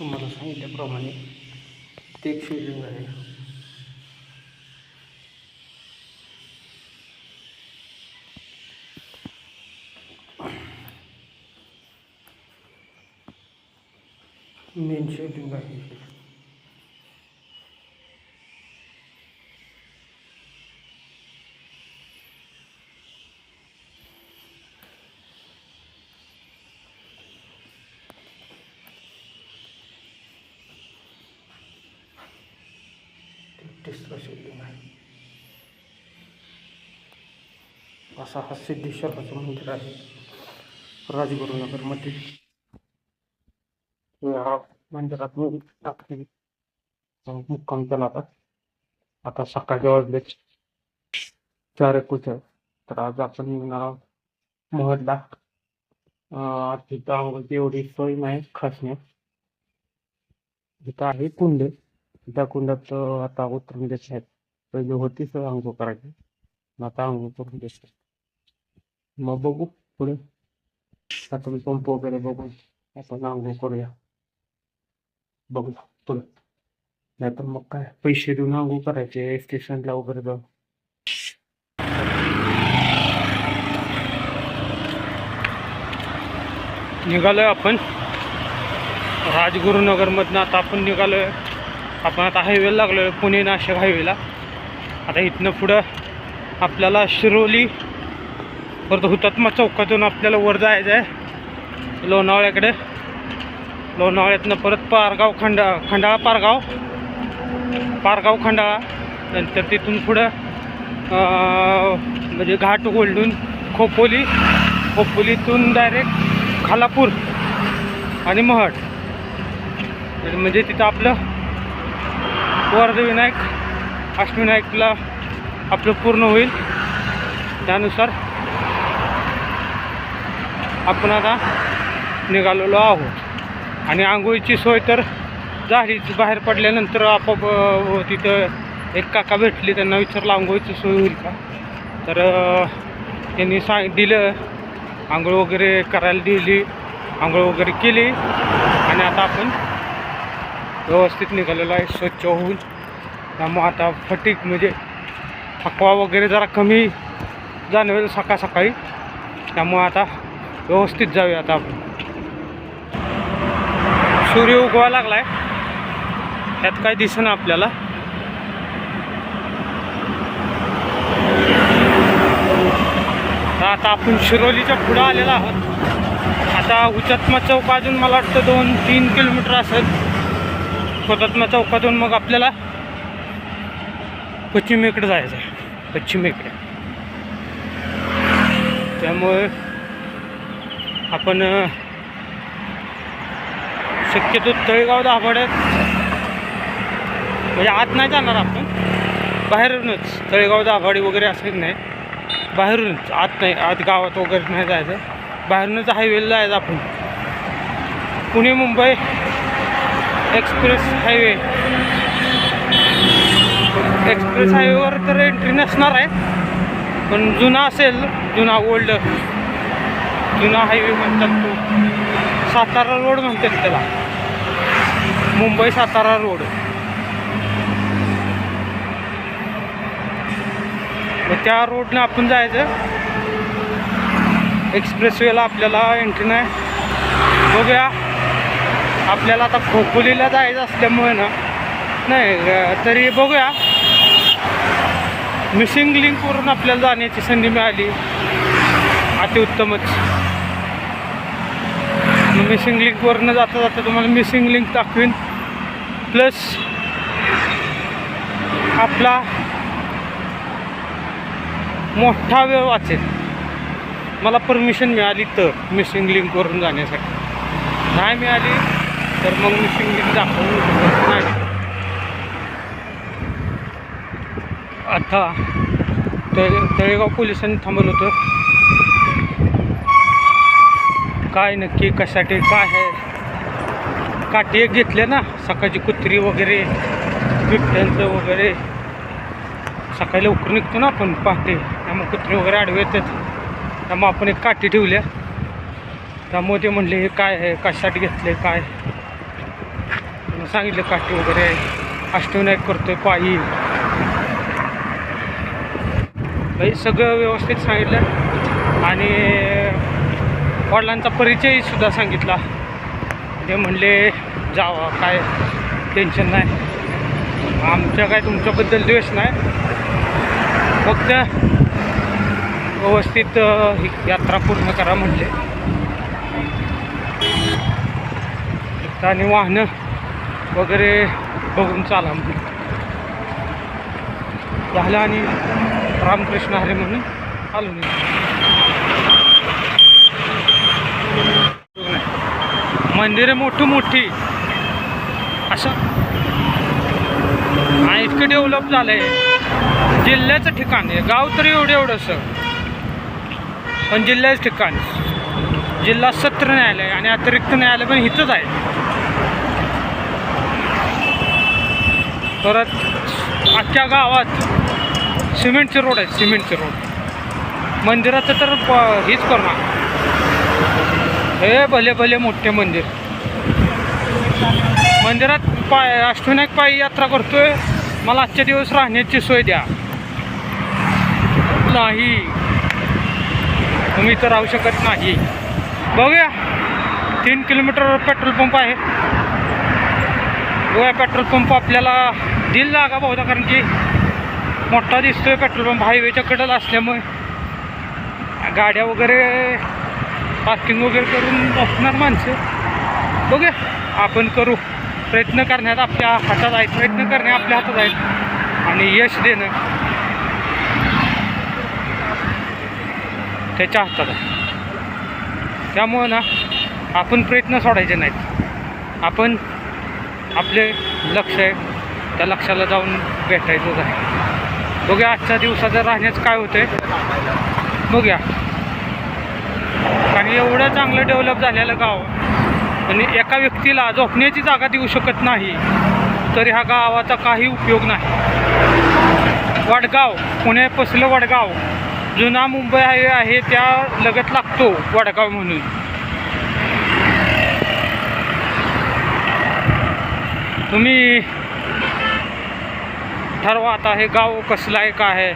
तुम्हाला सांगितल्याप्रमाणे ते एक शिवलिंग आहे. मेन शिवलिंग आहे हे. तिसरं शिवलिंग आहे. असा हा सिद्धेश्वराचं मंदिर आहे राजगुरुनगरमध्ये. या मंदिरात मी रात्री मुक्काम केला होता. आता सकाळचे वाजले 4:21. तर आज आपण महडला तिथं आंघोळची एवढी सोय नाही खास नाही. तिथं आहे कुंड, त्या कुंडात आता उतरून देत आहेत. पहिले होती सोय आंघोळ करायची, आता आंघोळ करून देत. मग बघू पुढे आता पंप वगैरे बघून आपण आंघोळ करूया. बघू पुढे, नाही तर मग काय पैसे देऊन आंघोळ करायचे स्टेशनला वगैरे जाऊन. निघालोय आपण राजगुरुनगरमधनं. आता आपण निघालोय, आपण आता हायवेला लागलोय, पुणे नाशिक हायवेला. आता इथनं पुढं आपल्याला शिरोली परत हुतात्मा चौकातून आपल्याला वर जायचं आहे लोणावळ्याकडे. लोणावळ्यातनं परत पारगाव खंडाळा पारगाव खंडाळा, नंतर तिथून पुढं म्हणजे घाट ओलांडून खोपोलीतून डायरेक्ट खालापूर आणि महड. म्हणजे तिथं आपलं वर्धविनायक अष्टविनायकला आपलं पूर्ण होईल. त्यानुसार आपण आता निघालेलो आहोत. आणि आंघोळीची सोय तर झालीच. बाहेर पडल्यानंतर आपोआप तिथं एक काका भेटले, त्यांना विचारलं आंघोळीची सोय होईल का. तर त्यांनी दिलं, आंघोळ वगैरे करायला दिली, आंघोळ वगैरे केली. आणि आता आपण व्यवस्थित निघालेलो आहे स्वच्छ होऊन. त्यामुळे आता फटीक म्हणजे थकवा वगैरे जरा कमी जाणवेल सकाळी. त्यामुळे आता व्यवस्थित जाऊया. आता आपण सूर्य उगवा लागलाय, त्यात काय दिसेना आपल्याला. आता आपण शिरोलीच्या पुढं आलेला आहोत. आता हुतात्मा चौक अजून मला वाटतं 2-3 किलोमीटर असेल. हुतात्मा चौकातून मग आपल्याला पश्चिमेकडे जायचं आहे, पश्चिमेकडे. त्यामुळे आपण शक्यतो तळेगाव दाभाड्यात म्हणजे आत नाही जाणार आपण, बाहेरूनच. तळेगाव दाभाडी वगैरे असं नाही, बाहेरूनच, आत नाही, आत गावात वगैरे नाही जायचं, बाहेरूनच हायवेला जायचं आपण. पुणे मुंबई एक्सप्रेस हायवेवर तर एंट्री नसणार आहे, पण जुना असेल, जुना हायवे म्हणतात तो. सातारा रोड म्हणतात त्याला, मुंबई सातारा रोड. त्या रोडनं आपण जायचं. एक्सप्रेसवेला आपल्याला एंट्री नाही. बघूया, आपल्याला आता खोपोलीला जायचं असल्यामुळे ना, नाही तरी बघूया. मिसिंग लिंकवरून आपल्याला जाण्याची संधी मिळाली, अतिउत्तमच. मिसिंग लिंकवरनं जाता तुम्हाला मिसिंग लिंक दाखवीन. प्लस आपला मोठा वेळ वाचेल. मला परमिशन मिळाली तर मिसिंग लिंकवरून जाण्यासाठी, नाही मिळाली तर मग मिसिंग लिंक दाखवू शकत नाही. आता तळेगाव पोलिसांनी थांबवलं होतं. काय नक्की कशासाठी काय आहे, काठी एक घेतले ना, सकाळची कुत्री वगैरे बिबट्यांचं वगैरे. सकाळी लवकर निघतो ना आपण पहाटे, त्यामुळे कुत्री वगैरे आडवे येतात. त्यामुळे आपण एक काठी ठेवल्या. त्यामुळे ते म्हणले हे काय आहे, कशासाठी घेतले काय. सांगितलं काठी वगैरे अष्टविनायक करतोय पायी, हे सगळं व्यवस्थित सांगितलं. आणि वडिलांचा परिचय सुद्धा सांगितला. ते म्हणले जावा, काय टेन्शन नाही, आमच्या काय तुमच्याबद्दल द्वेष नाही, फक्त व्यवस्थित ही यात्रा पूर्ण करा म्हणले. आणि वाहनं वगैरे बघून चाला म्हणले झालं. आणि रामकृष्ण हरी म्हणून आलो मी. मंदिरं मोठी मोठी असं आणि इतकं डेव्हलप झालं आहे. जिल्ह्याचं ठिकाण आहे, गाव तरी एवढंसं, पण जिल्ह्याचं ठिकाण, जिल्हा सत्र न्यायालय आणि अतिरिक्त न्यायालय पण इथंच आहे. परत अख्ख्या गावात सिमेंटचे रोड आहेत, सिमेंटचे रोड. मंदिराचं तर हीच करणार, हे भले भले मोठे मंदिर. मंदिरात अष्टविनायक पायी यात्रा करतोय, मला आजच्या दिवस राहण्याची सोय द्या. नाही, तुम्ही इथं राहू शकत नाही. बघूया, 3 किलोमीटर पेट्रोल पंप आहे. बघूया पेट्रोल पंप आपल्याला दिल जागा बहुधा, कारण की मोठा दिसतोय पेट्रोल पंप, हायवेच्या कडेला असल्यामुळे गाड्या वगैरे पार्किंग वगैरे करून बसणार माणसं. बघूया, आपण करू प्रयत्न करण्यात आपल्या हातात आहेत, प्रयत्न करणे आपल्या हातात आहेत आणि यश देणं त्याच्या हातात आहे. त्यामुळं ना आपण प्रयत्न सोडायचे नाहीत, आपण आपले लक्ष आहे त्या लक्षाला जाऊन भेटायचंच आहे. बघूया आजच्या दिवसाचं राहण्याचं काय होतं आहे, बघूया. आणि एवढं चांगलं डेव्हलप झालेलं गाव आणि एका व्यक्तीला झोपण्याची जागा देऊ शकत नाही, तरी ह्या गावाचा काही उपयोग नाही. वडगाव, पुण्यापासलं वडगाव, जुना मुंबई हायवे आहे त्या लगत लागतो वडगाव म्हणून. तुम्ही ठरवा आता हे गाव कसलं आहे, काय आहे.